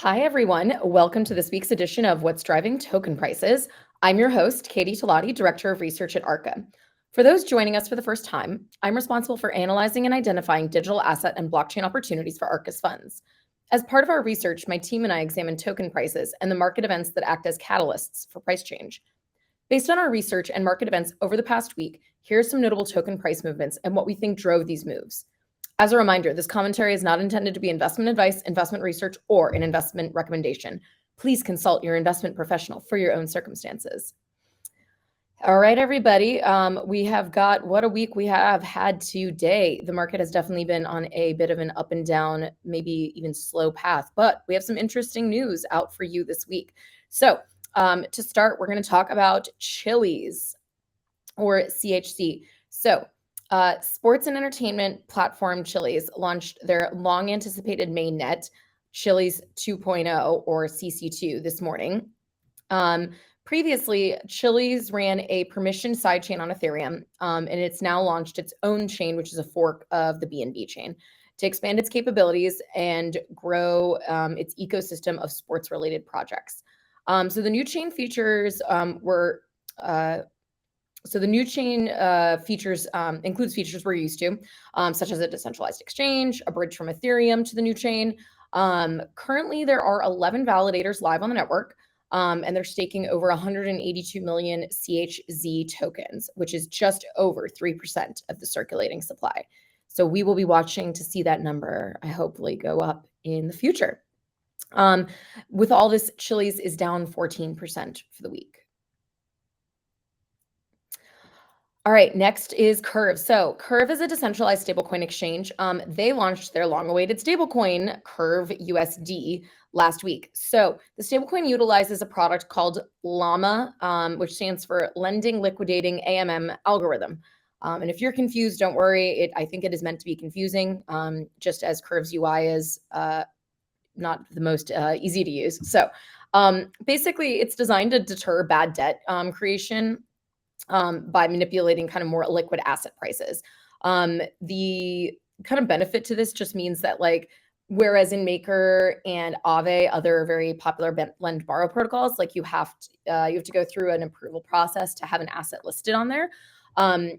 Hi, everyone. Welcome to this week's edition of What's Driving Token Prices. I'm your host, Katie Talati, Director of Research at Arca. For those joining us for the first time, I'm responsible for analyzing and identifying digital asset and blockchain opportunities for Arca's funds. As part of our research, my team and I examine token prices and the market events that act as catalysts for price change. Based on our research and market events over the past week, here are some notable token price movements and what we think drove these moves. As a reminder, this commentary is not intended to be investment advice, investment research, or an investment recommendation. Please consult your investment professional for your own circumstances. All right, everybody. We have got what a week we have had today. The market has definitely been on a bit of an up and down, maybe even slow path, but we have some interesting news out for you this week. So to start, we're going to talk about Chili's or CHC. So sports and entertainment platform Chili's launched their long-anticipated mainnet, Chili's 2.0 or CC2 this morning. Previously, Chili's ran a permissioned sidechain on Ethereum, and it's now launched its own chain, which is a fork of the BNB chain, to expand its capabilities and grow its ecosystem of sports-related projects. So the new chain features includes features we're used to, such as a decentralized exchange, a bridge from Ethereum to the new chain. Currently, there are 11 validators live on the network, and they're staking over 182 million CHZ tokens, which is just over 3% of the circulating supply. So we will be watching to see that number, hopefully, go up in the future. With all this, Chili's is down 14% for the week. All right, next is Curve. So Curve is a decentralized stablecoin exchange. They launched their long-awaited stablecoin, Curve USD, last week. So the stablecoin utilizes a product called Llama, which stands for Lending Liquidating AMM Algorithm. And if you're confused, don't worry. I think it is meant to be confusing, just as Curve's UI is not the most easy to use. So basically, it's designed to deter bad debt creation by manipulating kind of more liquid asset prices. The kind of benefit to this just means that, like, whereas in Maker and Aave, other very popular lend borrow protocols, like you have to go through an approval process to have an asset listed on there.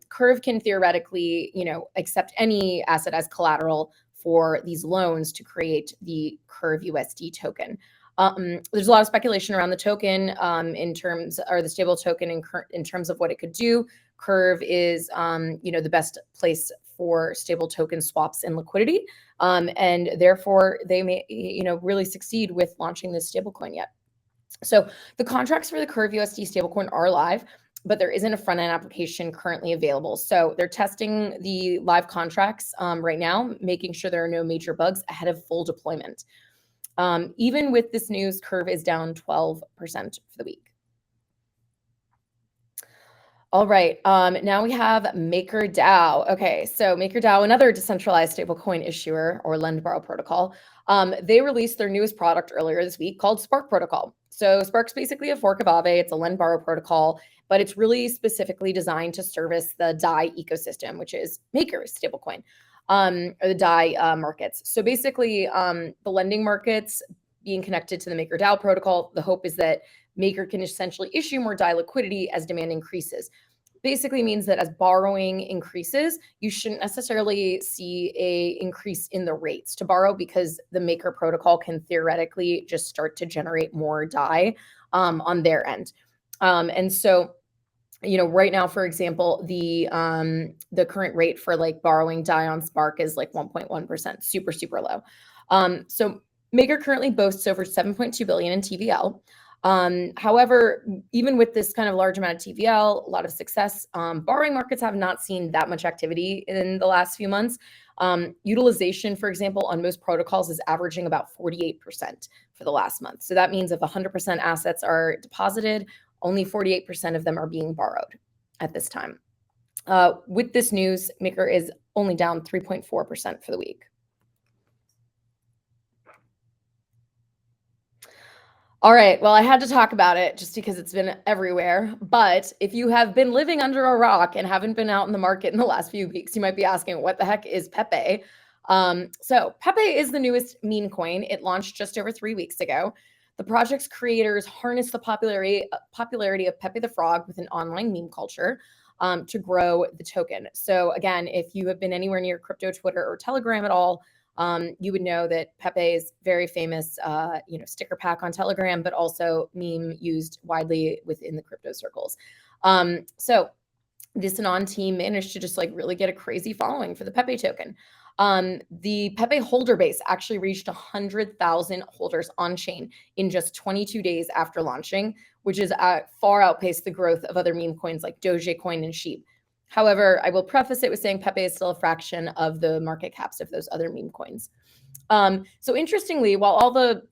Curve can theoretically, accept any asset as collateral for these loans to create the Curve USD token. There's a lot of speculation around the token the stable token in terms of what it could do. Curve is, the best place for stable token swaps and liquidity, and therefore they may, really succeed with launching this stablecoin yet. So the contracts for the Curve USD stablecoin are live, but there isn't a front-end application currently available. So they're testing the live contracts right now, making sure there are no major bugs ahead of full deployment. Even with this news, Curve is down 12% for the week. All right, now we have MakerDAO. Okay, so MakerDAO, another decentralized stablecoin issuer or lend borrow protocol, they released their newest product earlier this week called Spark Protocol. So Spark's basically a fork of Aave. It's a lend borrow protocol, but it's really specifically designed to service the DAI ecosystem, which is Maker's stablecoin. Or the DAI markets. So basically, the lending markets being connected to the MakerDAO protocol, the hope is that Maker can essentially issue more DAI liquidity as demand increases. Basically means that as borrowing increases, you shouldn't necessarily see a increase in the rates to borrow, because the Maker protocol can theoretically just start to generate more DAI on their end. And so right now, for example, the current rate for like borrowing DAI on Spark is like 1.1%, super, super low. So Maker currently boasts over 7.2 billion in TVL. However, even with this kind of large amount of TVL, a lot of success, borrowing markets have not seen that much activity in the last few months. Utilization, for example, on most protocols is averaging about 48% for the last month. So that means if 100% assets are deposited, only 48% of them are being borrowed at this time. With this news, Maker is only down 3.4% for the week. All right, well, I had to talk about it just because it's been everywhere. But if you have been living under a rock and haven't been out in the market in the last few weeks, you might be asking, what the heck is PEPE? So PEPE is the newest meme coin. It launched just over 3 weeks ago. The project's creators harnessed the popularity of Pepe the Frog with an online meme culture to grow the token. So again, if you have been anywhere near crypto Twitter or Telegram at all, you would know that Pepe is very famous, sticker pack on Telegram, but also meme used widely within the crypto circles. So this Anon team managed to just like really get a crazy following for the Pepe token. The Pepe holder base actually reached 100,000 holders on chain in just 22 days after launching, which is far outpaced the growth of other meme coins like Dogecoin and Sheep. However, I will preface it with saying Pepe is still a fraction of the market caps of those other meme coins. So interestingly, while all the,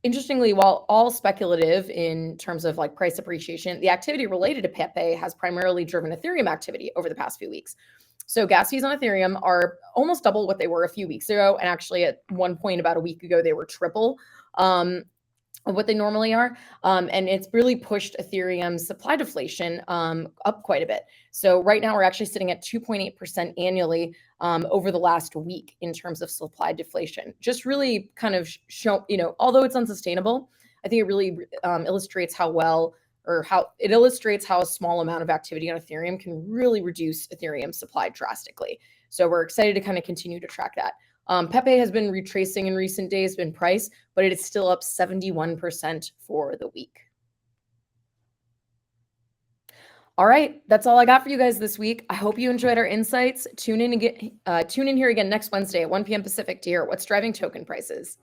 interestingly, while all speculative in terms of like price appreciation, the activity related to Pepe has primarily driven Ethereum activity over the past few weeks. So gas fees on Ethereum are almost double what they were a few weeks ago. And actually at one point about a week ago, they were triple of what they normally are. And it's really pushed Ethereum's supply deflation up quite a bit. So right now we're actually sitting at 2.8% annually over the last week in terms of supply deflation. Just really kind of show, although it's unsustainable, I think it really illustrates how a small amount of activity on Ethereum can really reduce Ethereum supply drastically. So we're excited to kind of continue to track that. Pepe has been retracing in recent days in price, but it is still up 71% for the week. All right, that's all I got for you guys this week. I hope you enjoyed our insights. Tune in here again next Wednesday at 1 p.m. Pacific to hear what's driving token prices.